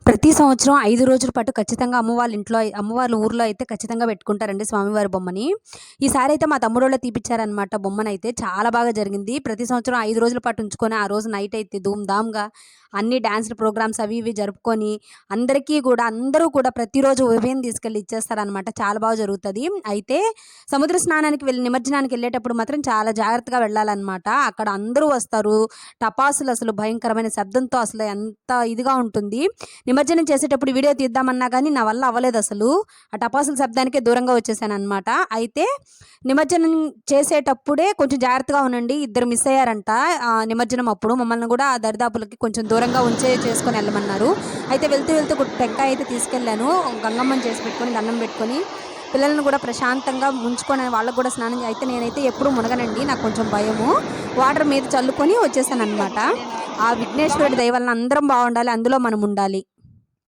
ప్రతి సంవత్సరం 5 రోజుల పాటు ఖచ్చితంగా అమ్మవాళ్ళ ఊర్లో అయితే ఖచ్చితంగా పెట్టుకుంటారండి స్వామివారి బొమ్మని. ఈసారి అయితే మా తమ్ముడోళ్ళే తీపిచ్చారనమాట బొమ్మనైతే. చాలా బాగా జరిగింది. ప్రతి సంవత్సరం 5 రోజుల పాటు ఉంచుకొని ఆ రోజు నైట్ అయితే ధూమ్‌ధామ్‌గా అన్ని డాన్స్‌లు ప్రోగ్రామ్స్ అవి ఇవి జరుపుకొని అందరూ కూడా ప్రతిరోజు ఉదయం తీసుకెళ్ళి ఇచ్చేస్తారనమాట. చాలా బాగా జరుగుతది. అయితే సముద్ర స్నానానికి నిమజ్జనానికి వెళ్ళేటప్పుడు మాత్రం చాలా జాగ్రత్తగా వెళ్ళాలనమాట. అక్కడ అందరూ వస్తారు. టపాసులు అసలు భయంకరమైన శబ్దంతో అసలు ఎంత ఇదిగా ఉంటుంది. నిమజ్జనం చేసేటప్పుడు వీడియో తీద్దామన్నా కానీ నా వల్ల అవ్వలేదసలు. ఆ టపాసుల శబ్దానికే దూరంగా వచ్చేసాననమాట. అయితే నిమజ్జనం చేసేటప్పుడే కొంచెం జాగ్రత్తగా ఉండండి. ఇద్దరు మిస్ అయ్యారంట నిమజ్జనం అప్పుడు. మమ్మల్ని కూడా ఆ దరిదాపులకి కొంచెం దూరంగా చేసుకొని వెళ్ళమన్నారు. అయితే వెళ్తూ టెంకాయ అయితే తీసుకెళ్ళాను. గంగమ్మని చేసి పెట్టుకొని దండం పెట్టుకొని పిల్లలను కూడా ప్రశాంతంగా ముంచుకొని వాళ్ళకు కూడా స్నానం అయితే నేనైతే ఎప్పుడూ మునగనండి. నాకు కొంచెం భయము. వాటర్ మీద చల్లుకొని వచ్చేసాననమాట. ఆ విఘ్నేశ్వరుడి దయ వలన అందరం బాగుండాలి. అందులో మనం ఉండాలి.